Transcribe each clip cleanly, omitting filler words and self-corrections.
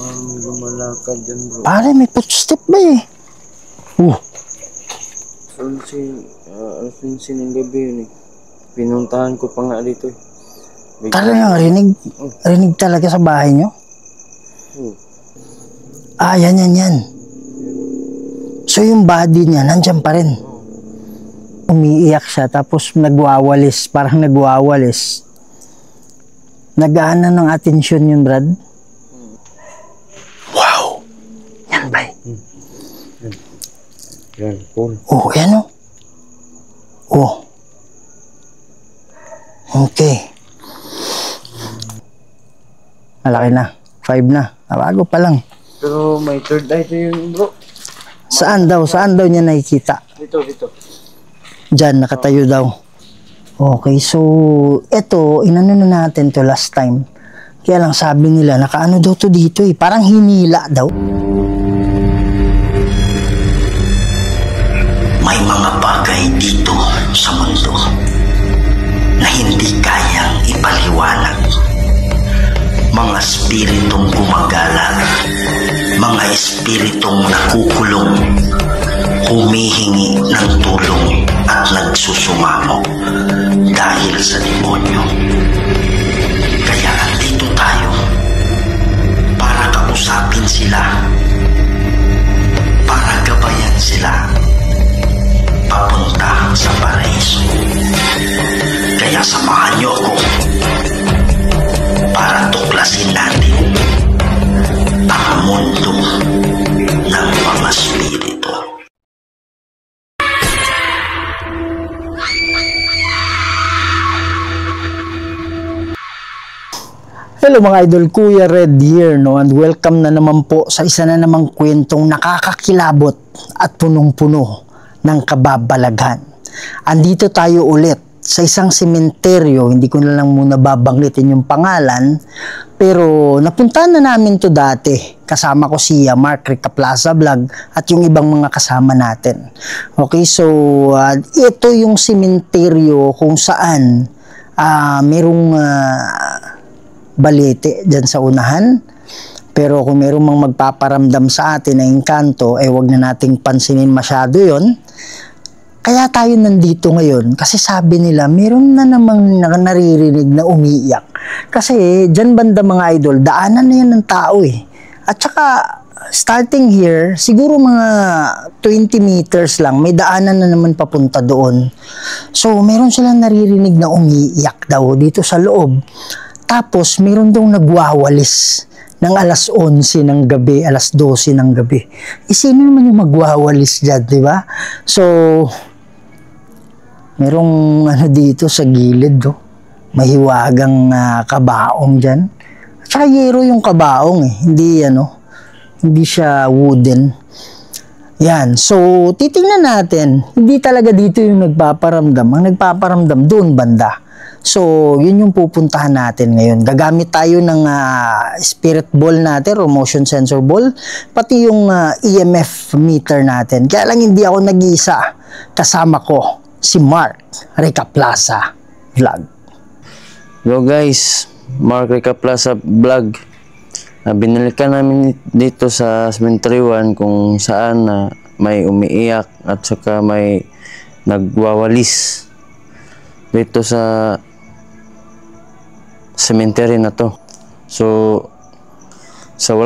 May lumalakad dyan, bro. Pare, may footstep ba eh? Alas 11 ng gabi yun eh. Pinuntahan ko pa nga dito eh. Talagang rinig talaga sa bahay nyo? Yan. So yung body niya, nandyan pa rin. Umiiyak siya, tapos nagwawalis, parang nagwawalis. Nagaana ng atensyon yun, Brad? Wow! Yan ba eh? Yan, Paul. Yan o. Okay. Malaki na. 5 na. Bago pa lang. Pero may third eye to yun, bro. Saan daw niya nakikita? Dito. Diyan, nakatayo daw. Okay, so, eto, inano na natin to last time. Kaya lang sabi nila, nakaano daw to dito eh. Parang hinila daw. May mga bagay dito sa mundo na hindi kayang ipaliwanag. Mga espiritong gumagala, mga espiritong nakukulong, humihingi ng tulong at nagsusumamo dahil sa demonyo. Kaya andito tayo para kausapin sila, para gabayan sila papunta sa paraiso. Kaya samahan niyo ako para tuklasin natin ang mundo ng mga spirito. Hello mga idol, Kuya Red here, no? And welcome na naman po sa isa na namang kwentong nakakakilabot at punong-puno ng kababalaghan. Andito tayo ulit sa isang sementeryo, hindi ko na lang muna babanggitin yung pangalan, pero napuntahan na namin to dati. Kasama ko si Mark Rica Plaza Vlog at yung ibang mga kasama natin. Okay, so ito yung sementeryo kung saan merong balete dyan sa unahan. Pero kung merong mang magpaparamdam sa atin na engkanto, wag na nating pansinin masyado yon. Kaya tayo nandito ngayon kasi sabi nila meron na namang naririnig na umiiyak. Kasi dyan banda mga idol, daanan na yan ng tao eh. At saka starting here, siguro mga 20 meters lang, may daanan na naman papunta doon. So meron silang naririnig na umiiyak daw dito sa loob. Tapos meron daw nagwawalis ng alas 11 ng gabi, alas 12 ng gabi. Sino naman yung magwawalis dyan, di ba? So, merong dito sa gilid, mahiwagang kabaong dyan. At saka yero yung kabaong eh. Hindi siya wooden. Yan. So, titingnan natin. Hindi talaga dito yung nagpaparamdam. Ang nagpaparamdam doon banda. So, yun yung pupuntahan natin ngayon. Gagamit tayo ng spirit ball natin o motion sensor ball, pati yung EMF meter natin. Kaya lang hindi ako nag-iisa. Kasama ko si Mark Rica Plaza Vlog. Hello guys, Mark Rica Plaza Vlog. Binalikan namin dito sa Cemetery 1 kung saan may umiiyak at saka may nagwawalis dito sa cemetery na to. So sa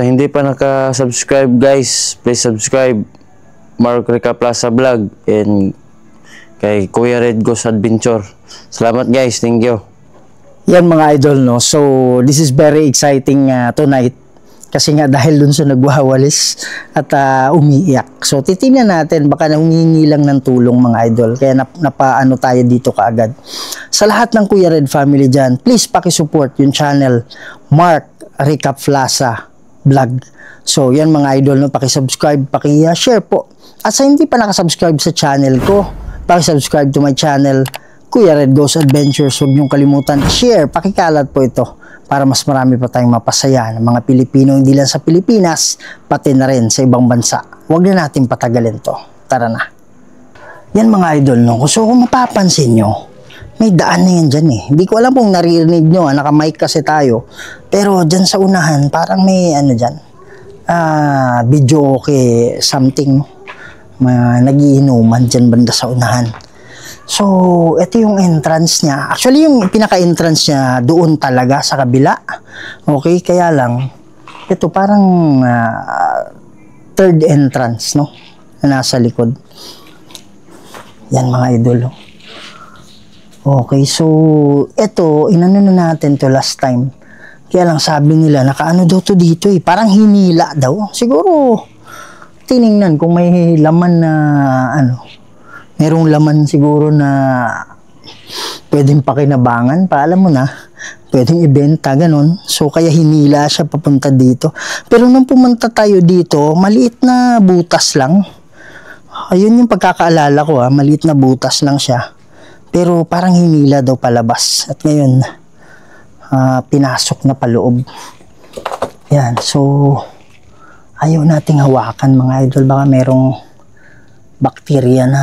hindi pa naka-subscribe guys, please subscribe Mark Rica Plaza Vlog and kay Kuya Red Ghost Adventure. Salamat guys, thank you. Yan mga idol, no. So this is very exciting tonight. Kasi nga dahil dun sa nagwawalis at umiiyak. So titingnan natin, baka humingi lang ng tulong mga idol. Kaya napaano tayo dito kaagad. Sa lahat ng Kuya Red family dyan, please pakisupport yung channel Mark Rica Plaza Vlog. So yan mga idol, no, pakisubscribe, pakishare po. At sa hindi pa nakasubscribe sa channel ko, pakisubscribe to my channel Kuya Red Ghost Adventures. Huwag niyong kalimutan i-share, pakikalat po ito para mas marami pa tayong mapasaya ng mga Pilipino, hindi lang sa Pilipinas, pati na rin sa ibang bansa. Huwag na natin patagalin to. Tara na. Yan mga idol, no? So kung mapapansin nyo, may daan na yan dyan eh. Hindi ko alam kung naririnig nyo, naka-mic kasi tayo. Pero dyan sa unahan, parang may ano dyan, video okay, something, nagiinuman dyan banda sa unahan. So, ito yung entrance niya. Actually, yung pinaka-entrance niya doon talaga sa kabila. Okay, kaya lang, ito parang third entrance, no? Na nasa likod. Yan mga idol. Okay, so ito, inano na natin to last time. Kaya lang sabi nila, nakaano daw to dito eh. Parang hinila daw. Siguro, tiningnan kung may laman na, merong laman siguro na pwedeng pakinabangan. Alam mo na, pwedeng ibenta, ganun. So, kaya hinila siya papunta dito. Pero nung pumunta tayo dito, maliit na butas lang. Ayun yung pagkakaalala ko, maliit na butas lang siya. Pero parang hinila daw palabas. At ngayon, pinasok na paloob. Yan, so, ayaw nating hawakan mga idol. Baka merong bakterya na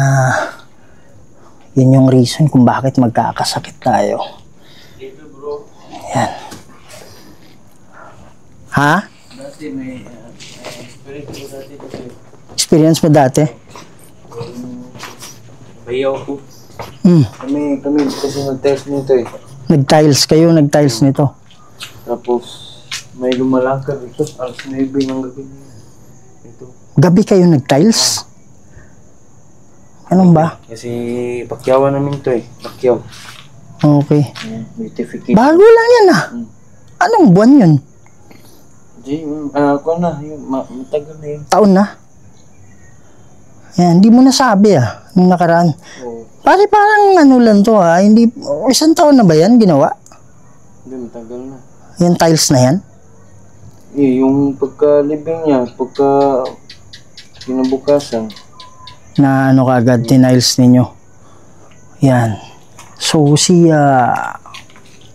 yun yung reason kung bakit magkakasakit tayo. Yan. Ha? Dati may Experience mo dati? bayaw ko. Kami kasi nag-test nito eh. Nag-tiles nito. Tapos, may lumalangkar ito. Alas 9 ng gabi niya. Ito. Gabi kayo nag-tiles? Anong ba? Kasi pakyawan namin to eh. Pakyaw. Okay. Certificate. Bago lang yan Anong buwan yun? Ako na. Matagal na yun. Taon na? Yan, hindi mo nasabi nung nakaraan. Oo. Parang ano lang to hindi, isang taon na ba yan ginawa? Hindi, matagal na. Yung tiles na yan? Yung pagka-living niya, pagka kinabukasan. Na ano kagad, tiniles ninyo. Yan. So, si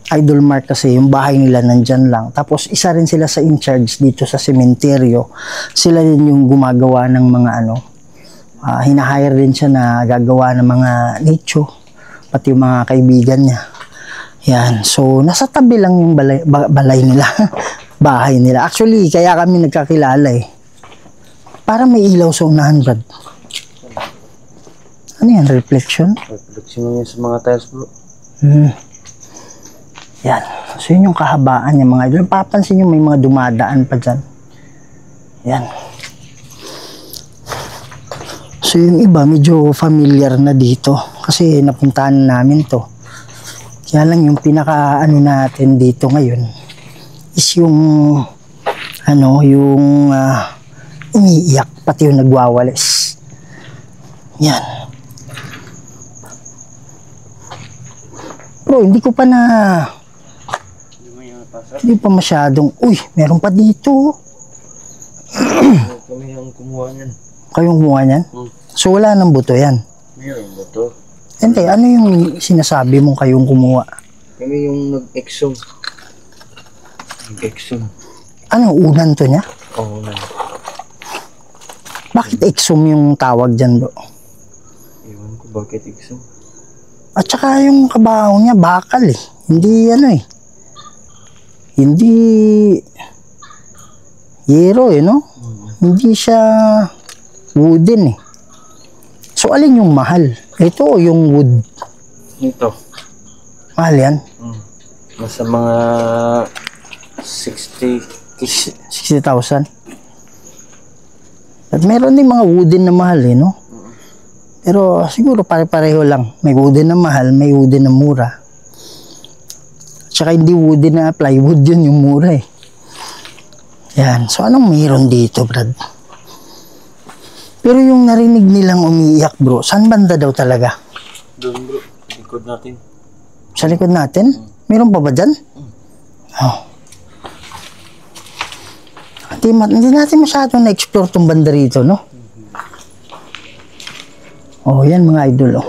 Idol Mark kasi, yung bahay nila nandyan lang. Tapos, isa rin sila sa in-charge dito sa sementeryo. Sila din yung gumagawa ng mga hinahire din siya na gagawa ng mga nicho. Pati yung mga kaibigan niya. Yan. So, nasa tabi lang yung balay nila. Bahay nila. Actually, kaya kami nagkakilala eh. Para may ilaw sa unahan, Brad. Ano yan? Reflection? Reflection yun sa mga tiles, bro. Yan. So, yun yung kahabaan niya mga idol. Papansin nyo, may mga dumadaan pa dyan. Yan. So, yung iba, medyo familiar na dito. Kasi napuntahan namin to. Kaya lang yung pinaka-ano natin dito ngayon is yung umiiyak, pati yung nagwawalis. Yan. Bro, hindi pa masyadong, meron pa dito. Kami ang kumuha niyan. Kayong kumuha niyan? So, wala nang buto yan? Meron buto. Hindi, ano yung sinasabi mong kayong kumuha? Kami yung nag-exum. Nag-exum. Ano, unan to niya? Oo, unan. Bakit exum yung tawag dyan, bro? Ewan ko bakit exum. At saka yung kabaho niya, bakal eh. Hindi hindi yero no? Hindi siya wooden eh. So, alin yung mahal? Ito o yung wood? Ito. Mahal yan? Nasa mga 60,000. At meron din mga wooden na mahal no? Pero siguro pare-pareho lang. May wooden na mahal, may wooden na mura. Tsaka hindi wooden na plywood, yun yung mura eh. Yan. So, anong mayroon dito, Brad? Pero yung narinig nilang umiiyak, bro, saan banda daw talaga? Doon, bro. Sa likod natin. Sa likod natin? Meron pa ba dyan? Hindi natin masyadong na-explore tong banda rito, no? Yan mga idol,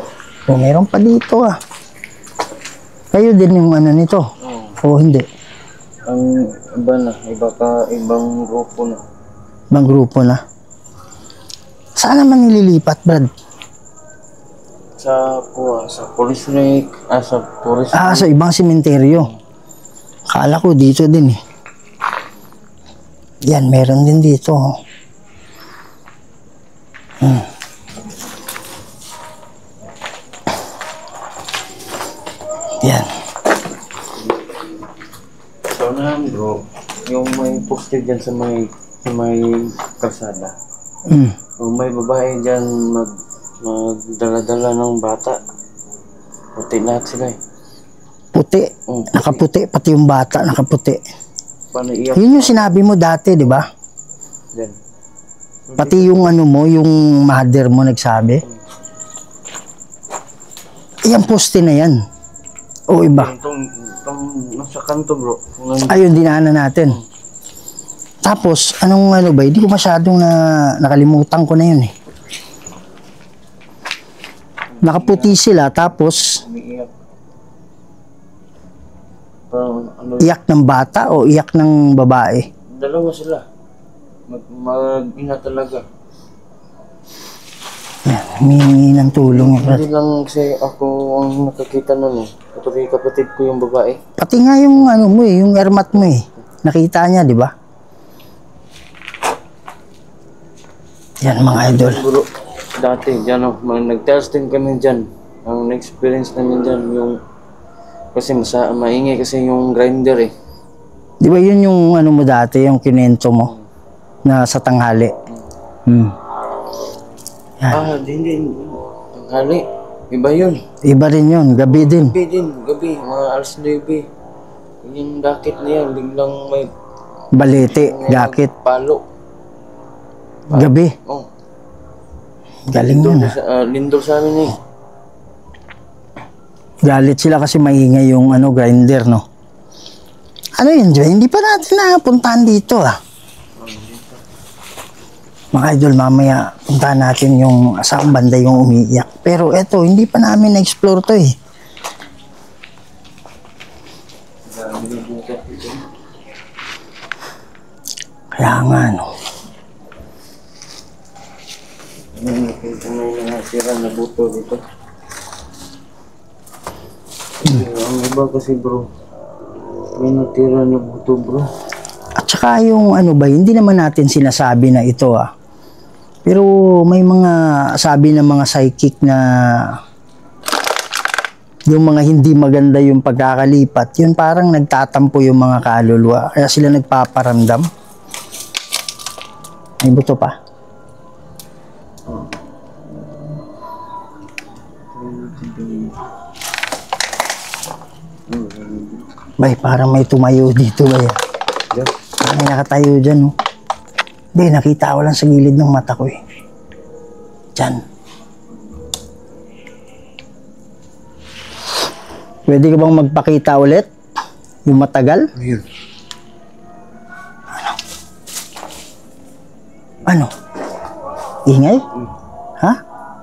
meron pa dito, Kayo din yung nito? Hindi? Ang iba na, ibang grupo na. Ibang grupo na? Saan naman nililipat, Brad? Sa police lake, sa forest. Sa ibang sementeryo. Akala ko dito din eh. Yan, meron din dito. Yan. So na bro, yung may poste dyan sa may kalsada. Kung may babae dyan magdala-dala ng bata. Puti lahat sila eh. Puti. Nakaputi. Pati yung bata nakaputi. Paano iyak? Yun yung sinabi mo dati, di ba? Dyan. Pati yung ano mo, yung mother mo nagsabi. Yung poste na yan. O iba? Itong nasa kanto bro. Ayun, dinaanan natin. Tapos, anong ano ba? Hindi ko masyadong nakalimutan ko na yun eh. Nakaputi sila, tapos Umiiyak. Parang ano, iyak ng bata o iyak ng babae. dalawa sila. Mag-ina talaga. Yan, humingi ng tulong. Hindi lang kasi ako ang nakakita nun eh. Kapatid ko yung babae. Pati nga yung ano mo eh, yung ermat mo eh. Nakita niya, di ba? Yan mga idol. Bro, dati dyan nag-testing kami dyan. Ang experience namin dyan yung kasi maingay kasi yung grinder eh. Di ba yun yung ano mo dati, yung kinento mo na sa tanghali? Yan. Hindi. Tanghali. Iba yun. Iba rin yun, gabi din. Gabi. Mga alas 9. Yung dakit na yan, biglang may Balete, gakit, palo. gabi. Oh. Galing yun. Lindol sa amin eh. Galit sila kasi maingay yung ano, grinder, no? Ano yun, Joy? Hindi pa natin napuntahan dito, ah. Mga idol, mamaya puntahan natin yung saan banda yung umiiyak. Pero eto, hindi pa namin na-explore to, eh. Kaya nga, no? May nasira na buto dito. Ang iba kasi bro, may natira na buto bro. At saka yung ano ba, hindi naman natin sinasabi na ito, ah. Pero may mga sabi ng mga psychic na yung mga hindi maganda yung pagkakalipat, yun parang nagtatampo yung mga kaluluwa. Kaya sila nagpaparamdam. May buto pa. Bay, parang may tumayo dito ba yan? Parang may nakatayo dyan, no? Hindi, nakita ko lang sa gilid ng mata ko, eh. Dyan. Pwede ka bang magpakita ulit? Yung matagal? Ayun. Ano? Ingay? Ha?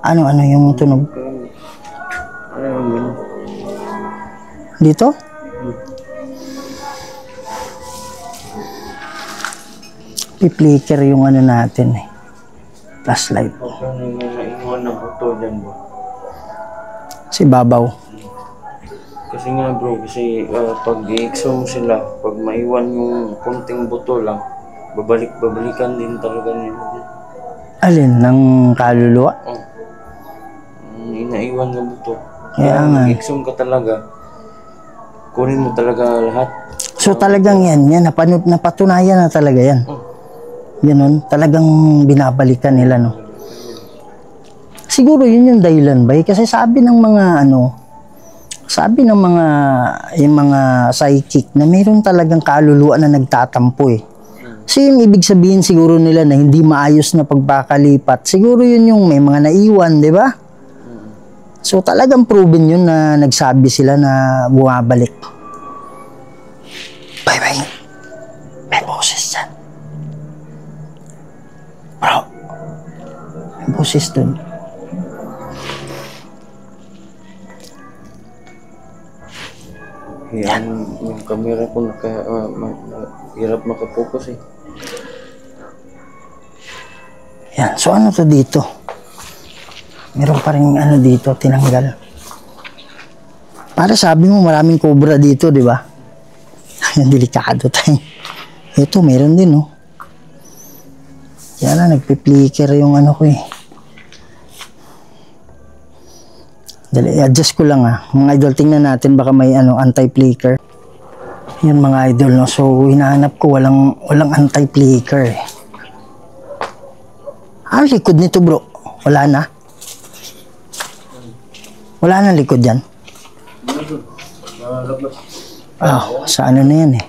Ano yung tunog? Ayun. Dito? I-flicker yung ano natin, eh. Flashlight. Pagka may naiwan na buto dyan bro. Si Babaw. Kasi nga bro, pag i-exo mo sila, pag maiwan yung konting buto lang, babalikan din talaga nila. Alin? Ng kaluluwa? Oh. Inaiwan na buto. Kaya nga. Mag-exo ka talaga, kunin mo talaga lahat. So talagang yan, napatunayan na talaga yan. Ganun, talagang binabalikan nila, no? Siguro yun yung dahilan ba? Kasi sabi ng mga yung mga psychic na mayroon talagang kaluluwa na nagtatampo, eh. Kasi yung ibig sabihin siguro nila na hindi maayos na pagpakalipat, siguro yun yung may mga naiwan, di ba? So talagang proven yun na nagsabi sila na bumabalik. Bye. May boses dyan. Bro. May boses dun. Yan. Yung camera ko hirap makapokus eh. Yan. So ano to dito? Meron pa rin ano dito, tinanggal. Para sabi mo maraming cobra dito, di ba? Yan, delikado tayo. Ito, meron din, oh. Yan na, nagpi-flicker yung ano ko eh. Dali, adjust ko lang mga idol, tingnan natin baka may ano, anti-flicker. Yan mga idol, no? So, hinahanap ko walang anti-flicker eh. Likod nito bro. Wala na. Wala na likod yan. Sa ano na yan eh.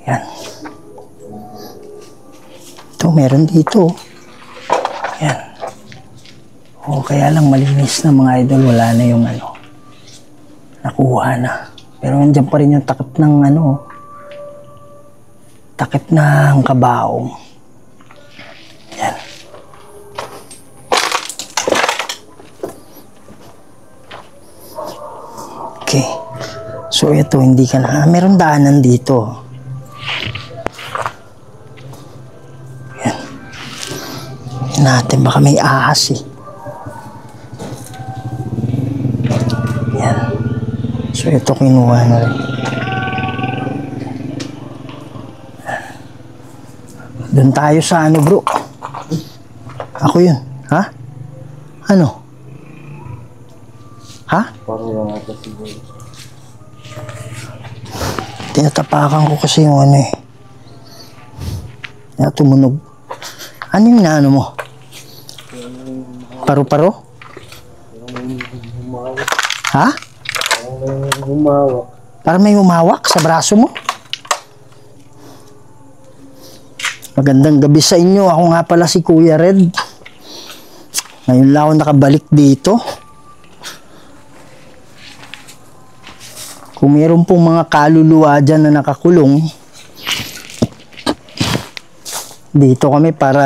Yan. Ito, meron dito. Yan. Kaya lang malinis na mga idol. Wala na yung ano. Nakuha na. Pero nandiyan pa rin yung takip ng ano. Takip ng kabaong. Yan. Okay. So ito, hindi ka na. Meron daanan dito. Yan. Yan natin, baka may ahas eh. Yan. So ito, kinuha na rin. Doon tayo sa ano bro. Ako yun. Ha? Ano? Ha? Tinatapakan ko kasi yung ano eh. Kaya tumunog. Ano yung naano mo? Paru-paro? Ha? Parang may humawak sa braso mo? Magandang gabi sa inyo. Ako nga pala si Kuya Red. Ngayon lang ako nakabalik dito. Kung meron pong mga kaluluwa dyan na nakakulong, dito kami para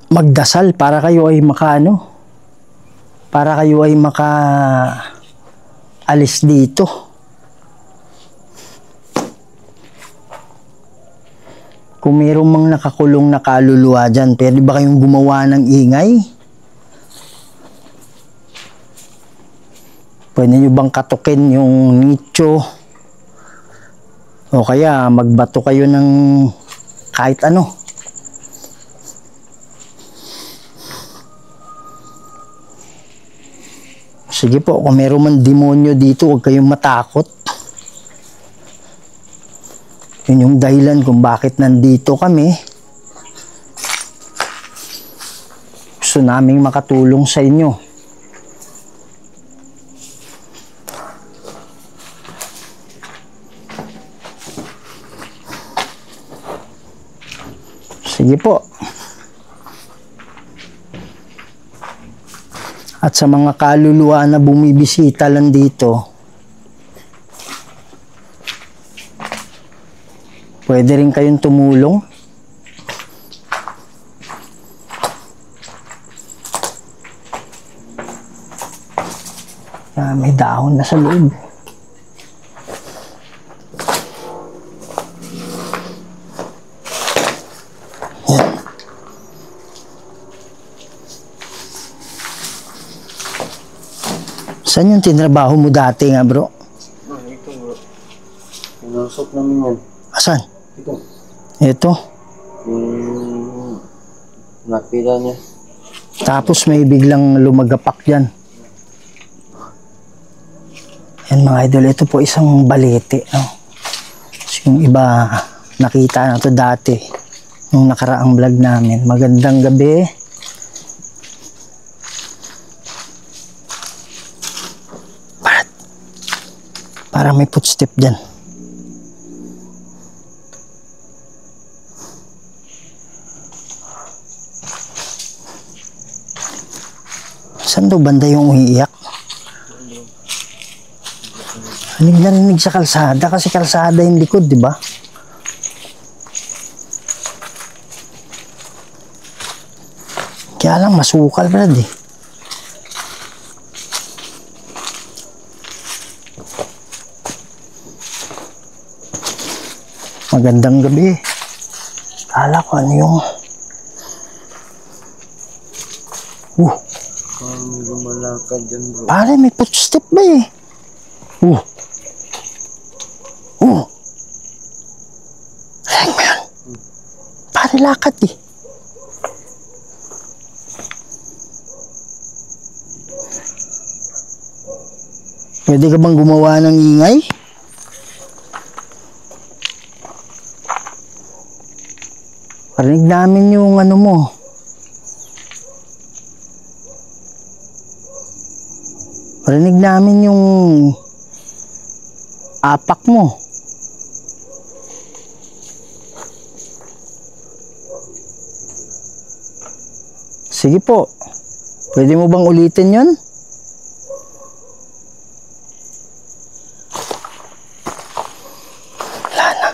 magdasal, para kayo ay makaano, para kayo ay alis dito. Kung mayroong mga nakakulong na kaluluwa dyan, pwede ba kayong gumawa ng ingay? Pwede nyo bang katukin yung nicho? O kaya magbato kayo ng kahit ano? Sige po, kung mayroong man demonyo dito, huwag kayong matakot. Yun yung dahilan kung bakit nandito kami. Gusto naming makatulong sa inyo. Sige po. At sa mga kaluluwa na bumibisita lang dito, pwede rin kayong tumulong. May dahon na sa loob. Yan. Saan yung tinrabaho mo dati nga bro? Ito bro. Pinasok namin yan. Asan? Ito. Nakita niya. Tapos may biglang lumagapak yan. Yan mga idol, ito po isang balete. No? So, yung iba nakita na to dati. Nung nakaraang vlog namin. Magandang gabi. Parang may footstep dyan. Saan daw banda yung umiiyak? Hindi narinig sa kalsada kasi kalsada yung likod, di ba? Kaya lang masukal brad eh. Magandang gabi. Kala ko ano yung Parang may lumalakad dyan bro. Pare, may footstep ba eh? Rinig mo yun? Pare, lakad eh. Pwede ka bang gumawa ng ingay? Parinig namin yung ano mo. Parinig namin yung apak mo. Sige po. Pwede mo bang ulitin yun? Wala na.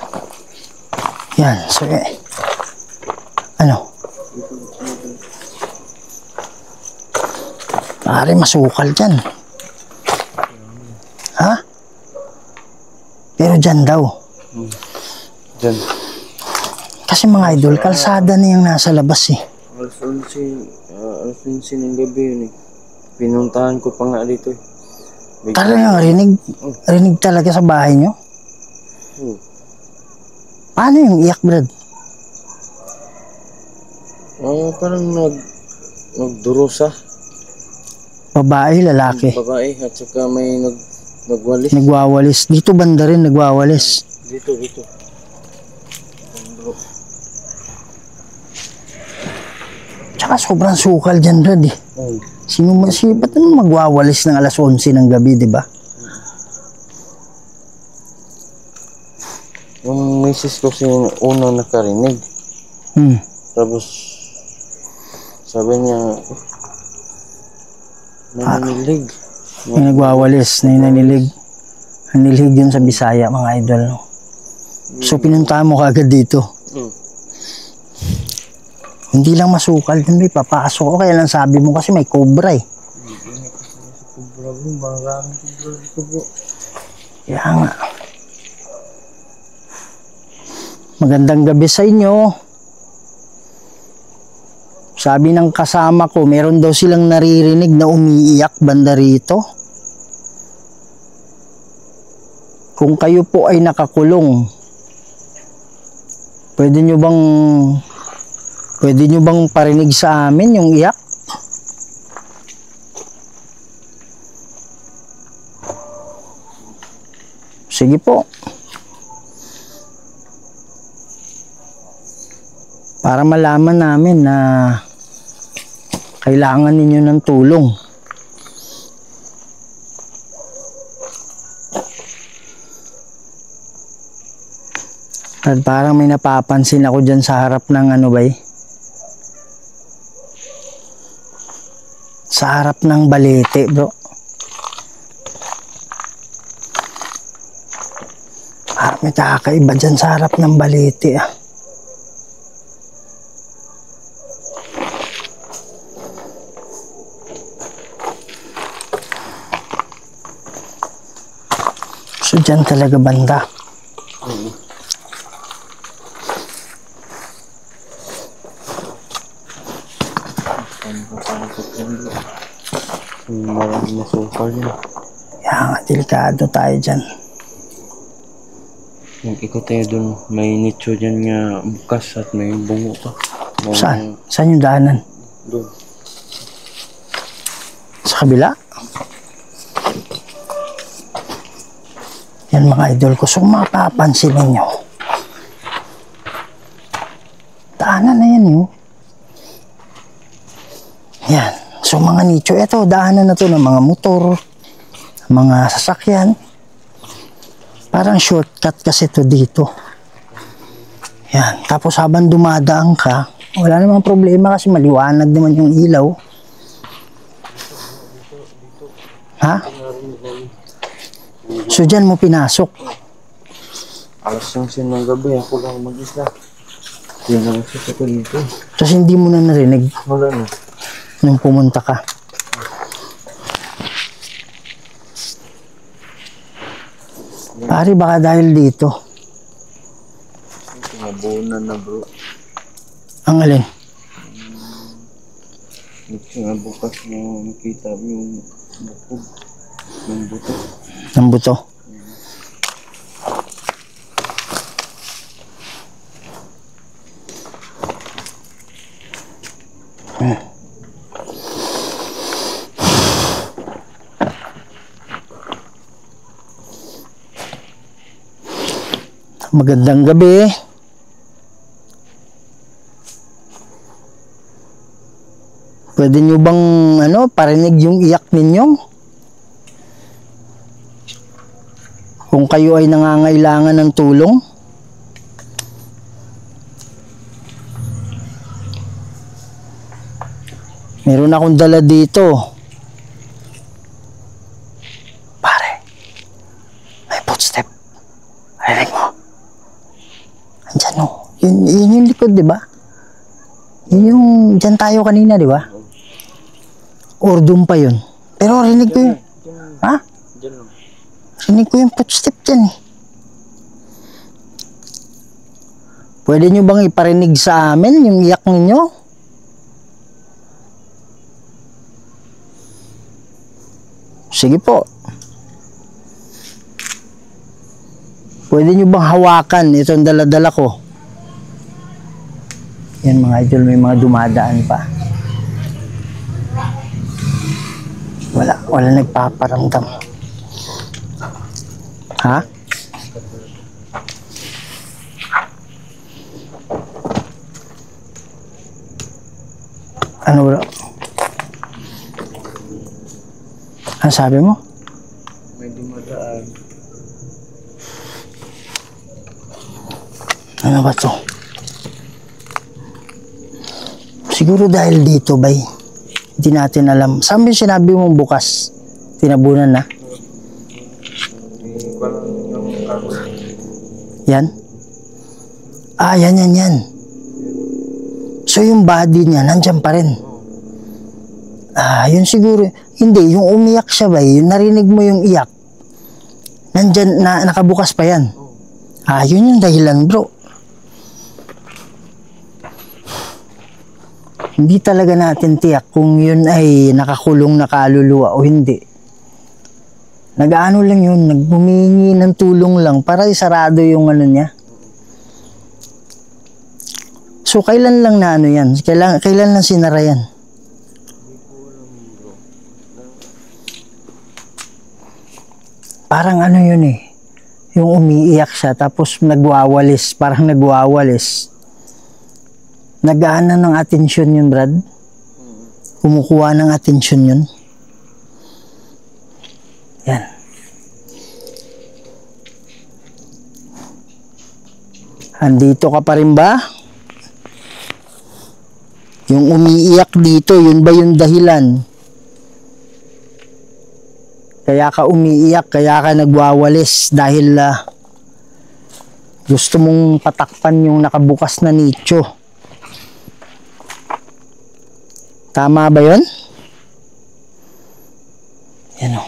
Yan, sige. Ano? Pare, masukal dyan. Ha? Pero dyan daw. Dyan. Kasi mga idol, kalsada na yung nasa labas eh. Alas 11 ng gabi yun eh. Pinuntahan ko pa nga dito eh. Talagang rinig talaga sa bahay nyo? Paano yung iyak, Brad? Parang nagdurusa. Babae, lalaki. Babae at saka may nagwalis. Nagwawalis. Dito banda rin nagwawalis. Dito. Tsaka sobrang sukal dyan, Brad eh. Ba't naman magwawalis ng alas 11 ng gabi, di ba? Yung misis ko si unang nakarinig. Tapos sabi niya, naninilig. May nagwawalis, nanilig. Nanilig yun sa Bisaya, mga idol. No? So, pinuntahan mo kaagad dito. Hindi lang masukal dun, may papasok ko. Kaya lang sabi mo kasi may cobra eh. Maraming cobra dito po. Kaya nga. Magandang gabi sa inyo. Sabi ng kasama ko, meron daw silang naririnig na umiiyak banda rito. Kung kayo po ay nakakulong, pwede nyo bang parinig sa amin yung iyak? Sige po. Para malaman namin na kailangan ninyo ng tulong. At parang may napapansin ako dyan sa harap ng ano ba eh? Sa harap ng balete, bro. Parang may kakaiba dyan sa harap ng balete ah. So dyan talaga banda. Maraming masukal yun. Kaya nga, delikado tayo dyan. Ikot tayo dun, may nicho dyan nga bukas at may bungo pa. Saan? Saan yung daanan? Doon. Sa kabila? Yan mga idol ko. So mapapansin ninyo. Daanan na yan yun. Yan. So mga nicho, eto daanan na to ng mga motor, mga sasakyan. Parang shortcut kasi to dito. Yan. Tapos habang dumadaan ka, wala namang problema kasi maliwanag naman yung ilaw. Ha? So dyan mo pinasok. Alas 11 ng gabi, ako lang mag-isa. Pinasok ako dito. Tapos hindi mo na narinig Wala na. nung pumunta ka. Pare, baka dahil dito. Nabunan na bro. Ang alin? Nga bukas mo makita yung bukog ng buto. Ng buto. Magandang gabi. Pwede nyo bang parinig yung iyak ninyo? Kung kayo ay nangangailangan ng tulong? Meron akong dala dito. Pare, may footstep. Rinig mo. Andyan o. Yun yung likod, di ba? Yun yung dyan tayo kanina, di ba? Or doon pa yun. Pero rinig ko yun. Ha? Rinig ko yung footstep dyan eh. Pwede nyo bang iparinig sa amin yung iyak ninyo? Sige po. Pwede nyo bang hawakan itong dala-dala ko? Yan mga idol, may mga dumadaan pa. Wala nagpaparamdam. Ha? Ano bro? Ano sabi mo? May dumadaan. Ano ba to? Siguro dahil dito, bay. Hindi natin alam. Saan ba yung sinabi mong bukas? Tinabunan na? Yan? Ah, yan. So yung body niya, nandyan pa rin. Ah, yun siguro. Hindi, yung umiyak siya, bay. Yung narinig mo yung iyak. Nandyan, nakabukas pa yan. Ah, yun yung dahilan, bro. Hindi talaga natin tiyak kung yun ay nakakulong na kaluluwa o hindi. Nag-ano lang yun, naghumingi ng tulong lang para isarado yung ano niya. So, kailan lang na ano yan? Kailan lang sinara yan? Parang ano yun eh. Yung umiiyak siya tapos nagwawalis, parang nagwawalis. Nag-aana ng atensyon yun, Brad. Kumukuha ng atensyon yun. Yan. Andito ka pa rin ba? Yung umiiyak dito, yun ba yung dahilan? Kaya ka umiiyak, kaya ka nagwawalis dahil gusto mong patakpan yung nakabukas na nicho. Tama ba yun? Yan o.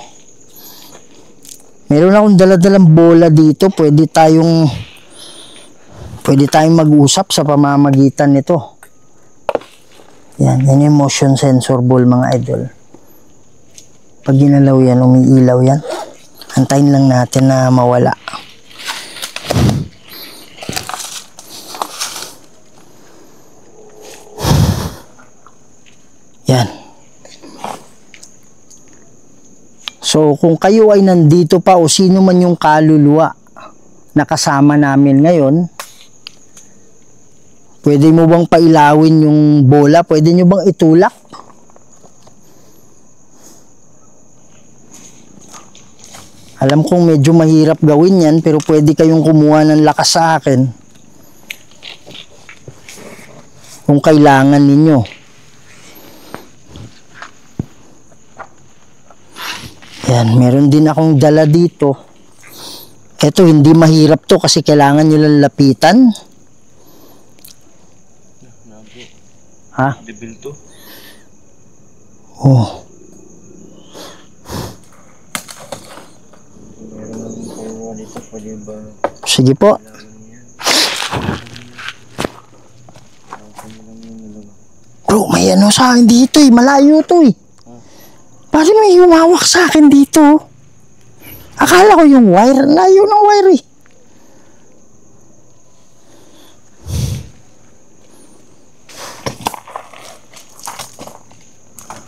Meron akong dala-dalang bola dito. Pwede tayong mag-usap sa pamamagitan nito. Yan yung motion sensor ball, mga idol. Pag ginalaw yan, umiilaw yan. Antayin lang natin na mawala. Yan. So, kung kayo ay nandito pa o sino man yung kaluluwa na kasama namin ngayon, pwede mo bang pailawin yung bola? Pwede nyo bang itulak? Alam kong medyo mahirap gawin yan, pero pwede kayong kumuha ng lakas sa akin kung kailangan ninyo. Yan, meron din akong dala dito. Ito, hindi mahirap to kasi kailangan nyo lang lapitan. Ha? Debil to. Oh. Sige po. Bro, may may ano sa akin dito eh. Malayo to eh. Pare may humawak sa akin dito. Akala ko yung wire. Layo ng wire eh.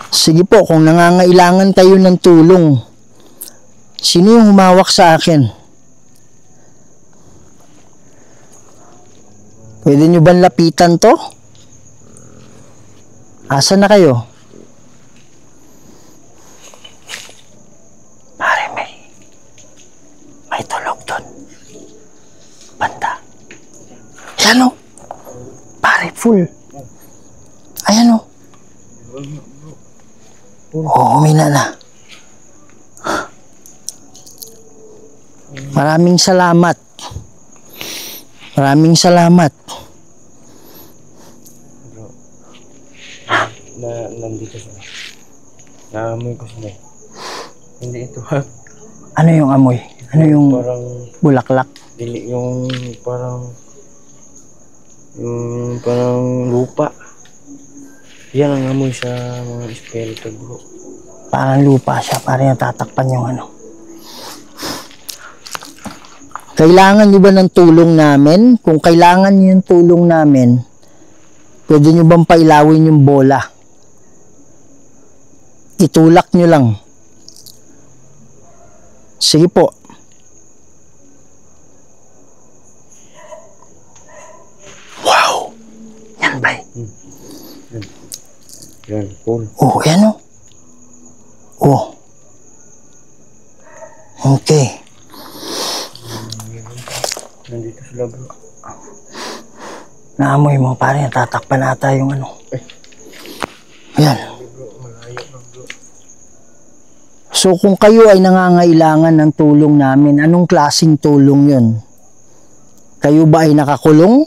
Sige po, kung nangangailangan kayo ng tulong, sino yung humawak sa akin? Pwede nyo ba lapitan to? Asa na kayo? Pare, may tulog doon. Banda. Ayan o. Pare, full. Ayan o. Oo, umina na. Maraming salamat. Maraming salamat. Nandito sila. Naamoy ko sila. Hindi ito ha. Ano yung amoy? Ano yung Parang bulaklak? dili yung parang lupa. Yan ang amoy sa mga espiritu bro. Parang lupa siya. Parang natatakpan yung ano. Kailangan nyo ba ng tulong namin? Kung kailangan nyo yung tulong namin, pwede nyo bang pailawin yung bola? Itulak nyo lang. Sige po. Wow! Yan ba? Yan, cool. Oh, yan o. Oh. Okay. Nandito sila bro. Naamoy mo, pare, natatakpan ata yung ano. Ayan. So, kung kayo ay nangangailangan ng tulong namin, anong klaseng tulong yun? Kayo ba ay nakakulong?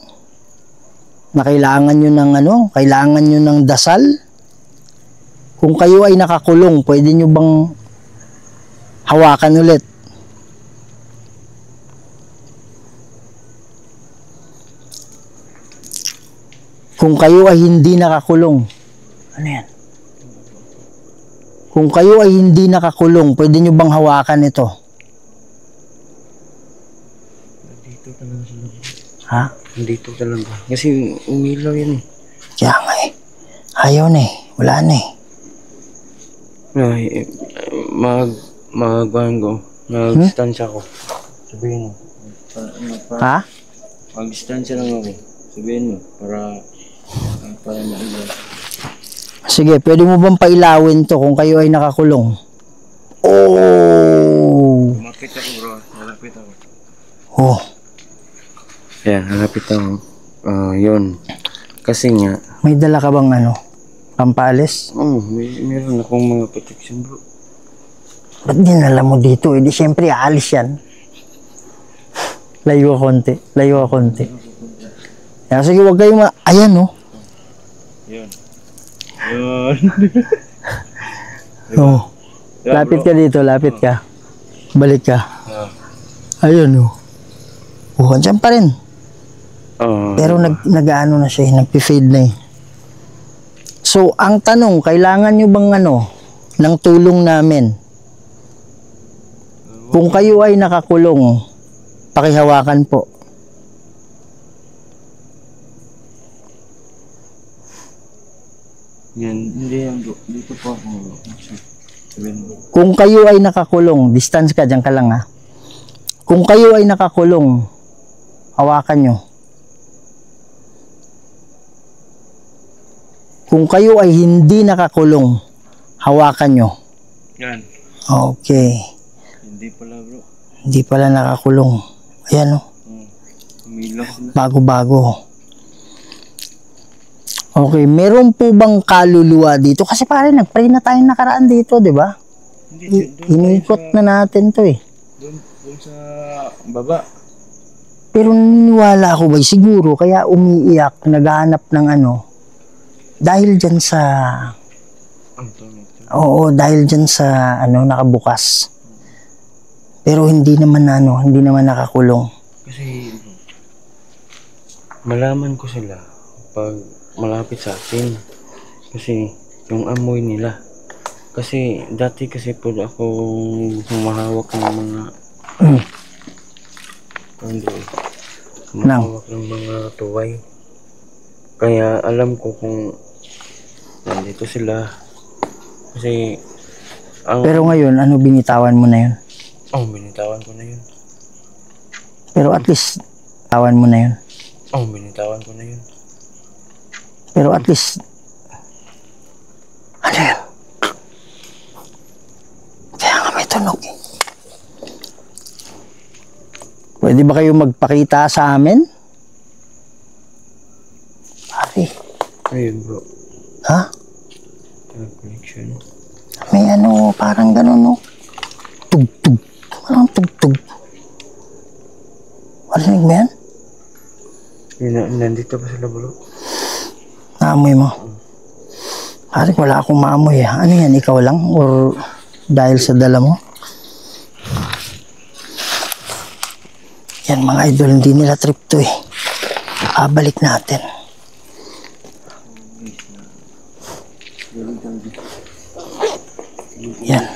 Na kailangan nyo ng ano? Kailangan nyo ng dasal? Kung kayo ay nakakulong, pwede nyo bang hawakan ulit? Kung kayo ay hindi nakakulong, ano yan? Kung kayo ay hindi nakakulong, pwede nyo bang hawakan ito? Nandito talaga sila bro. Ha? Nandito talaga. Kasi umilaw yan eh. Kaya nga eh. Ayaw na eh. Wala na eh. Ay, mag-distansya ko. Sabihin mo. Ha? Mag-distansya lang ako. Sabihin mo. Para mailaw. Sige, pwede mo bang pailawin to kung kayo ay nakakulong? Oh! Malapit ako bro. Malapit ako. Oh. Yan, malapit ako. Yun. Kasi nga. May dala ka bang ano? Pampalis? Meron akong mga protection bro. Ba't dinala mo dito? Eh, di syempre aalis yan. Layo ka konti. Layo ka konti. Kaya sige, huwag kayo ayan oh. Yun. Yun. Oh. Lapit ka dito, lapit ka. Balik ka. Ayun oh. Oh, andyan pa rin. Pero nag-ano na siya, nag-fade na eh. So, ang tanong, kailangan nyo bang ano, ng tulong namin? Kung kayo ay nakakulong, pakihawakan po. Yan, hindi yan bro. Dito po ako. Kung kayo ay nakakulong, distance ka, dyan ka lang ha. Kung kayo ay nakakulong, hawakan nyo. Kung kayo ay hindi nakakulong, hawakan nyo. Yan. Okay. Hindi pala bro. Hindi pala nakakulong. Ayan o. Umilaw sila. Bago-bago. Okay, meron po bang kaluluwa dito? Kasi pare, nag-pray na tayo nakaraan dito, di ba? Inikot na natin to eh. Doon sa baba. Pero naniniwala ako ba, siguro, kaya umiiyak, naghahanap ng ano, dahil dyan sa, oo, dahil dyan sa, ano, nakabukas. Pero hindi naman nakakulong. Kasi, malaman ko sila pag malapit sa akin. Kasi yung amoy nila. Kasi dati kasi po ako humahawak ng mga humahawak ng mga tuway. Kaya alam ko kung nandito sila. Kasi ang Pero ngayon, ano binitawan mo na yun? binitawan ko na yun. Pero at least, tawan mo na yun. Binitawan ko na yun. Pero at least, ano yun? Kaya nga may tunog eh. Pwede ba kayo magpakita sa amin? Pare. Ayun bro. Ha? Connection. May ano, parang gano'n, no? Tug-tug. Parang tug-tug. Marinig mo yan? Nandito pa sila bro. Naamoy mo? Pare, wala akong maamoy. Ano yan, ikaw lang? Or dahil sa dala mo? Yan mga idol, hindi nila trip to eh. Babalik natin. Yan.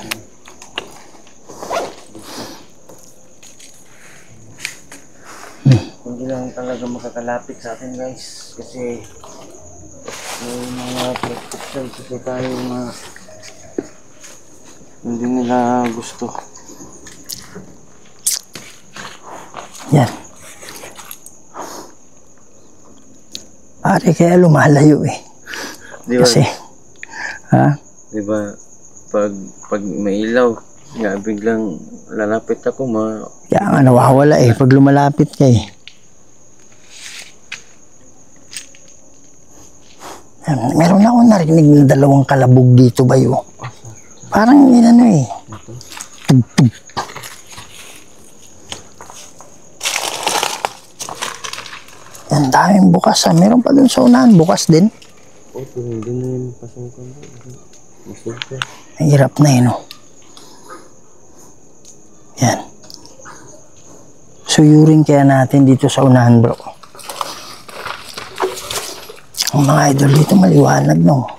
Hindi lang talaga makakalapit sa atin guys. Kasi may mga protection kasi tayo na hindi nila gusto. Yan. Pare, kaya lumalayo eh. Di ba? Kasi, ha? Di ba? Pag may ilaw, nga biglang lalapit ako Kaya nga nawawala eh, pag lumalapit ka eh. Yan, meron akong narinig na dalawang kalabog dito ba yun? Parang inano eh. Tug-tug. Yan, daming bukas ah. Meron pa dun sa unahan, bukas din. hindi na yung pasukan. Masukan. Ang hirap na yun, oh. Yan. Suyurin kaya natin dito sa unahan, bro. Ang mga idol dito maliwanag, no?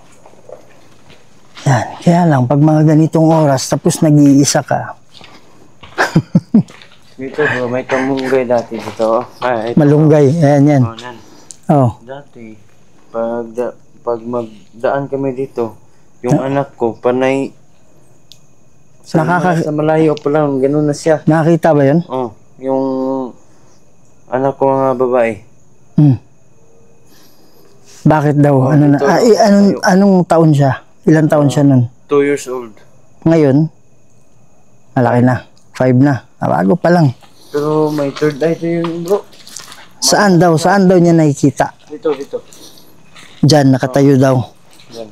Yan. Kaya lang, pag mga ganitong oras, tapos nag-iisa ka. Dito bro, may kamunggay dati dito. Ito. Malunggay. Ayan, yan. Yan. Oh. Dati, pag magdaan kami dito, yung anak ko, panay, sa malayo pa lang, ganun na siya. Nakakita ba yun? Yung anak ko nga babae. Bakit daw? Ano na? Anong taon siya? Ilang taon siya nun? 2 years old. Ngayon, malaki na. 5 na. Bago pa lang. Pero may third eye to yun bro. Saan daw? Saan daw niya nakikita? Dito. Diyan, nakatayo daw. Yan.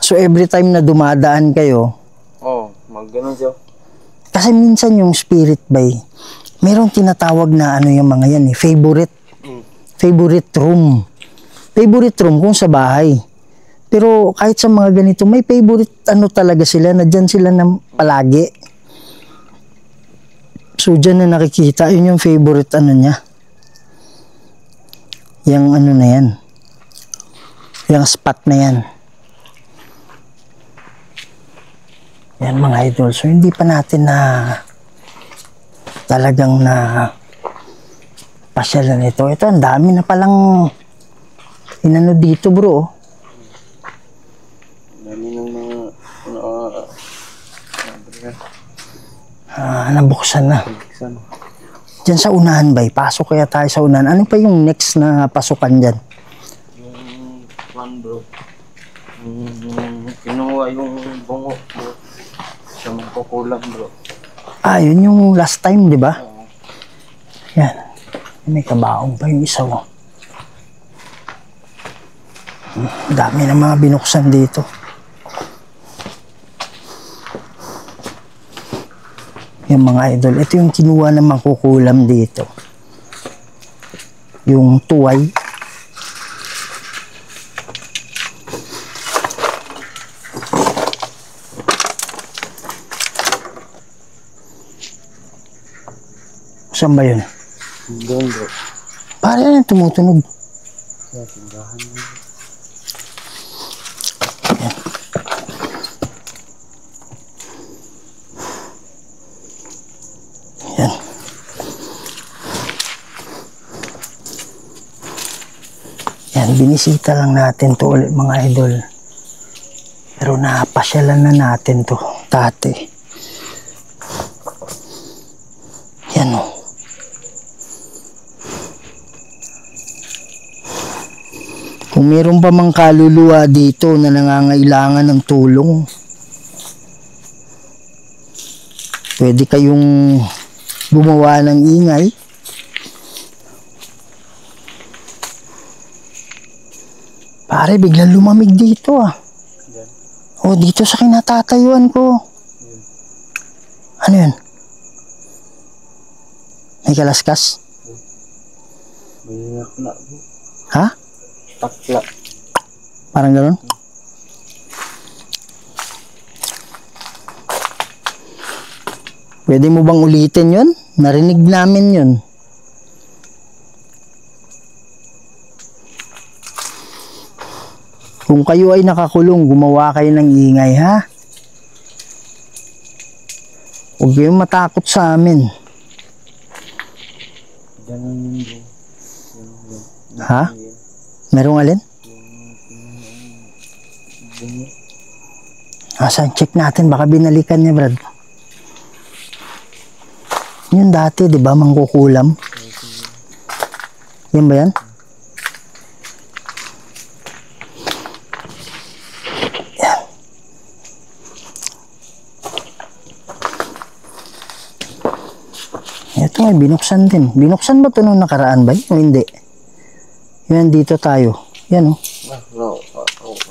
So every time na dumadaan kayo, magganon siya. kasi minsan yung spirit by, merong tinatawag na ano yung mga yan eh, favorite. Favorite room. Favorite room kung sa bahay. Pero kahit sa mga ganito, may favorite ano talaga sila, na dyan sila na palagi. So dyan na nakikita, yun yung favorite ano niya. Yung ano na yan. Yung spot na yan. Yan mga idol. So hindi pa natin na talagang na pasyalan ito. Ito, ang dami na palang inano dito bro. Dami ng mga Nabuksan na. Diyan sa unahan ba? Pasok kaya tayo sa unahan. Ano pa yung next na pasukan dyan? yung one bro. Kinuha yung bungo bro. Siya magkukulang bro. Yun yung last time, di ba? Yan. May kabaong pa yung isa mo. Dami na mga binuksan dito. Yung mga idol. Ito yung kinuha na makukulam dito. Yung tuway. Saan ba yun? Doon bro. Parang yan tumutunog. Sa tindahan mo. Yan, binisita lang natin to ulit mga idol. Pero napasyalan na natin to dati. Yan o. Kung meron pa mang kaluluwa dito na nangangailangan ng tulong, pwede kayong gumawa ng ingay. Pare, biglang lumamig dito ah. O, dito sa kinatatayuan ko. Ano yun? May kalaskas? May nakla po. Ha? Takla. Parang gano'n? Pwede mo bang ulitin yun? Narinig namin yun. Kung kayo ay nakakulong, gumawa kayo ng ingay, ha? Huwag kayong matakot sa amin. Ha? Merong alin? Asan? Check natin. Baka binalikan niya, Brad. Yun dati, di ba? Mangkukulam. Yan ba yan? Ito ay binuksan din. Binuksan ba ito nung nakaraan ba? O hindi? Yan, dito tayo. Yan o.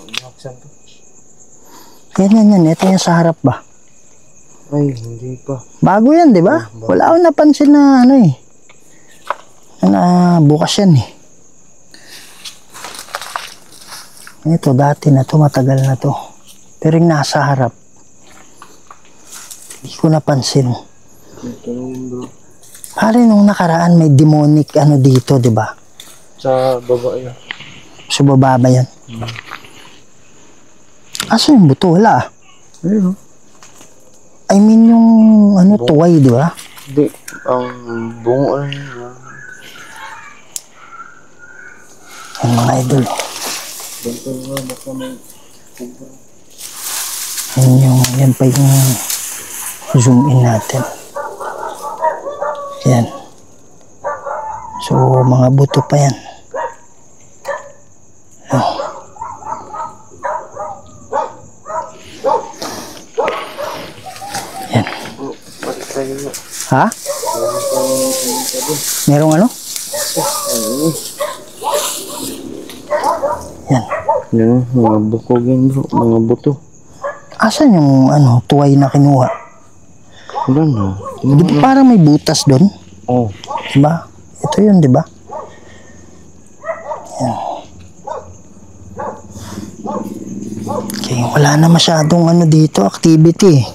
Binuksan to. Yan. Ito yung sa harap ba? Ay, hindi pa. Bago yan, di ba? Wala akong napansin na ano eh. Na bukas yan eh. Ito, dati na to, matagal na to. Pero yung nasa harap, hindi ko napansin. Ito lang bro. Pare, nung nakaraan may demonic ano dito, di ba? Sa baba yan. Sa baba ba yan? Asa yung buto? Wala ah. Ayun. I mean yung ano, tuway, di ba? Hindi. Ang bungo lang yun. Yung mga idol. Ganito nga, baka may Yan pa yung zoom in natin. Yan. So, mga buto pa yan. Yan. Ha? Merong ano? Yan. Yan, mga bukog yan bro. Mga buto. Asan yung ano, tuway na kinuha? Wala na. Di ba parang may butas doon? Oh. Diba? Ito yun, diba? Yan. Okay, wala na masyadong ano dito, activity.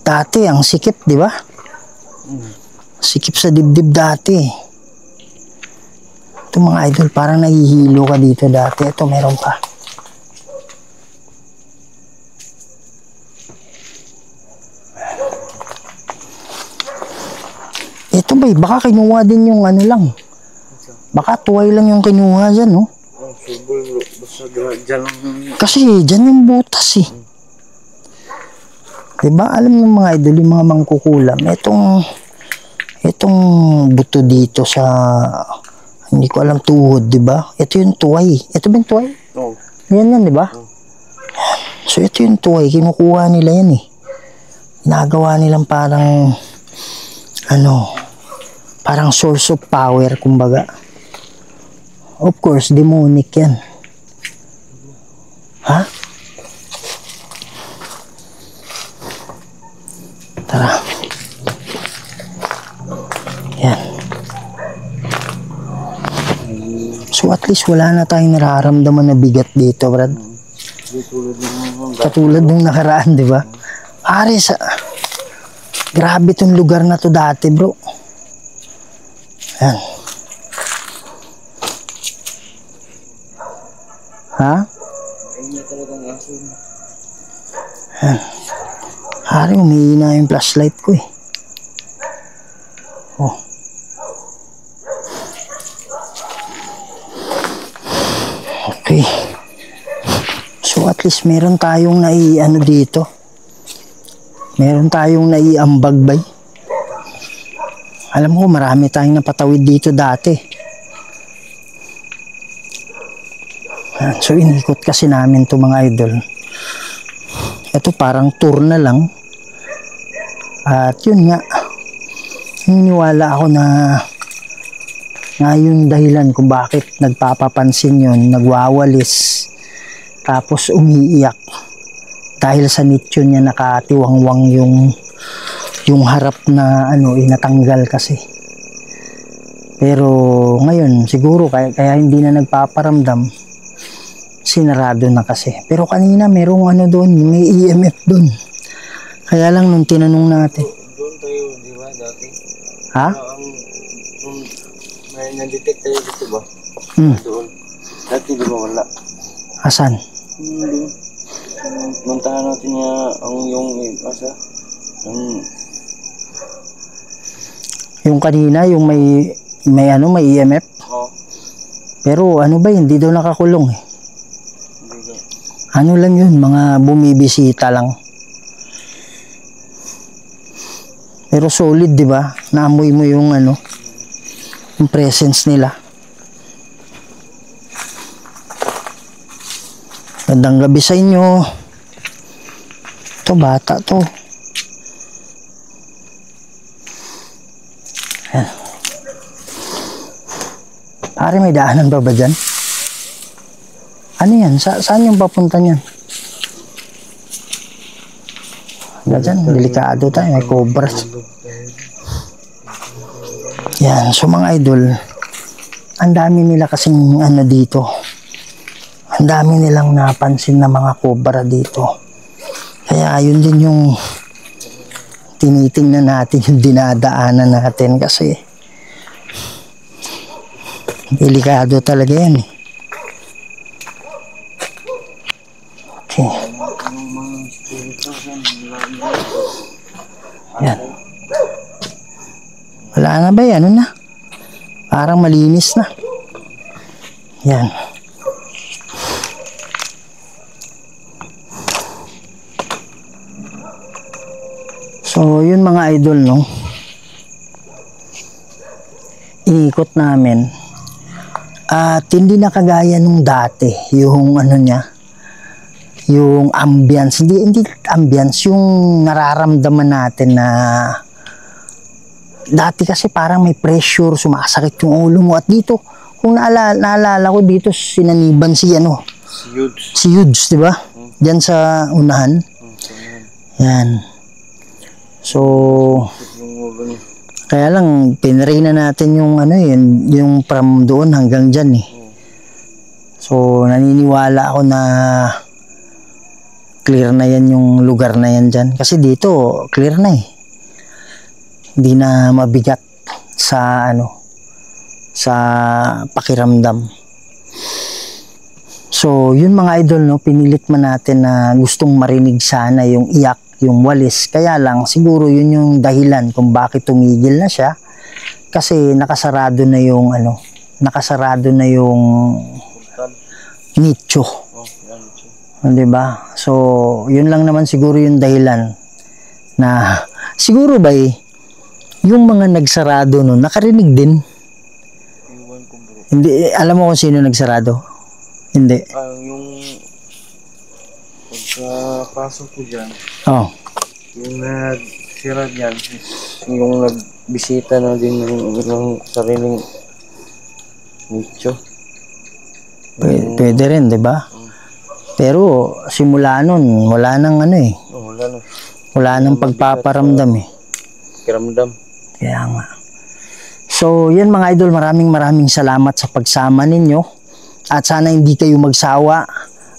Dati, ang sikip, diba? Sikip sa dibdib dati. Ito mga idol, parang nahihilo ka dito dati. Ito, meron pa. Ito ba, baka kinuha din yung ano lang. Baka tuway lang yung kinuha dyan, no? Oh, subol bro. Basta dyan lang. Kasi dyan yung butas eh. Diba, alam ng mga idol, yung mga mangkukulam, itong buto dito sa, hindi ko alam, tuhod, diba? Ito yung tuway. Ito ba yung tuway? Oh. Yan, diba? So, ito yung tuway. Kinukuha nila yan eh. Nagawa nilang parang, parang source of power, kumbaga. Of course, demonic yan. Ha? Tara. Yan. So at least wala na tayong nararamdaman na bigat dito, Brad. Katulad nung nakaraan, di ba? Pare, grabe tong lugar na to dati, bro. Yan. Ha? Yan. Pare, umihina yung flashlight ko eh. Oh. Okay. So at least meron tayong ano dito. Meron tayong naiambag bay. Alam ko marami tayong napatawid dito dati. So inikot kasi namin to mga idol. Ito parang tour na lang. At yun nga. Naniniwala ako na yung dahilan kung bakit nagpapapansin yun, nagwawalis, tapos umiiyak. Dahil sa nicho niya nakatiwangwang yung harap na natanggal kasi. Pero ngayon siguro kaya hindi na nagpaparamdam, sinarado na kasi. Pero kanina merong doon, may EMF doon. Kaya lang nung tinanong natin. Doon tayo, di ba, dati? Ha? May na-detect tayo dito ba? Doon. Dati di ba wala? Asan? Doon. Puntahan natin yung yung kanina, yung may EMF. Oo. Pero ba, hindi daw nakakulong eh. Hindi. Ano lang yun, mga bumibisita lang. Pero solid, di ba? Naamoy mo yung yung presence nila. Magandang gabi sa inyo. Ito, bata to. Ayan. Pare, may daanan ba dyan? Ano yan? Saan yung papunta niyan? Dyan, delikado tayo. May cobra. Yan. So mga idol, ang dami nila kasing dito. Ang dami nilang napansin na mga cobra dito. Kaya yun din yung tinitingnan natin, yung dinadaanan natin kasi delikado talaga yan eh. Okay. Yan. Wala na ba yan? Ano na? Parang malinis na. Yan. So, yun mga idol, no? Inikot namin. At hindi na kagaya nung dati, yung niya, yung ambience. Hindi ambience, yung nararamdaman natin na dati kasi parang may pressure, sumasakit yung ulo mo. At dito, kung naalala ko dito, sinaniban si Yudes, di ba? Diyan sa unahan. Yan. So, kaya lang, pinray na natin yung yung from doon hanggang dyan eh. So, naniniwala ako na clear na yan yung lugar na yan dyan. Kasi dito, clear na eh. Hindi na mabigat sa sa pakiramdam. So, yun mga idol, no, pinilit man natin na gustong marinig sana yung iyak, yung walis. Kaya lang, siguro yun yung dahilan kung bakit tumigil na siya. Kasi nakasarado na yung nakasarado na yung nicho. Diba? So, yun lang naman siguro yung dahilan na siguro ba yung mga nagsarado nun, nakarinig din. Hindi, alam mo kung sino nagsarado? Hindi. Yung pagkapasok ko dyan, yung nagsira dyan, yung nagbisita na din ng sariling nicho. Pwede rin, di ba? Pero simula nun, wala nang wala nang pagpaparamdam eh. Kiramdam. Kaya nga. So, yan mga idol, maraming salamat sa pagsama ninyo. At sana hindi kayo magsawa.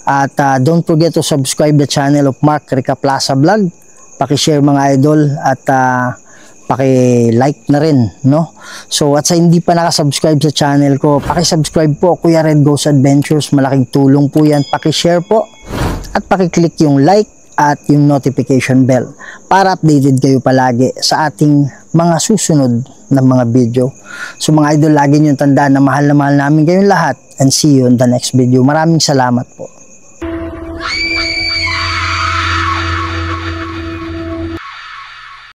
At don't forget to subscribe the channel of Mark Rica Plaza Vlog. Paki-share mga idol at paki-like na rin, no? So, at sa hindi pa nakasubscribe sa channel ko, paki-subscribe po, Kuya Red Goes Adventures. Malaking tulong po yan. Paki-share po at paki-click yung like at yung notification bell para updated kayo palagi sa ating mga susunod na mga video. So mga idol, lagi nyo tandaan na mahal namin kayong lahat, and see you on the next video. Maraming salamat po.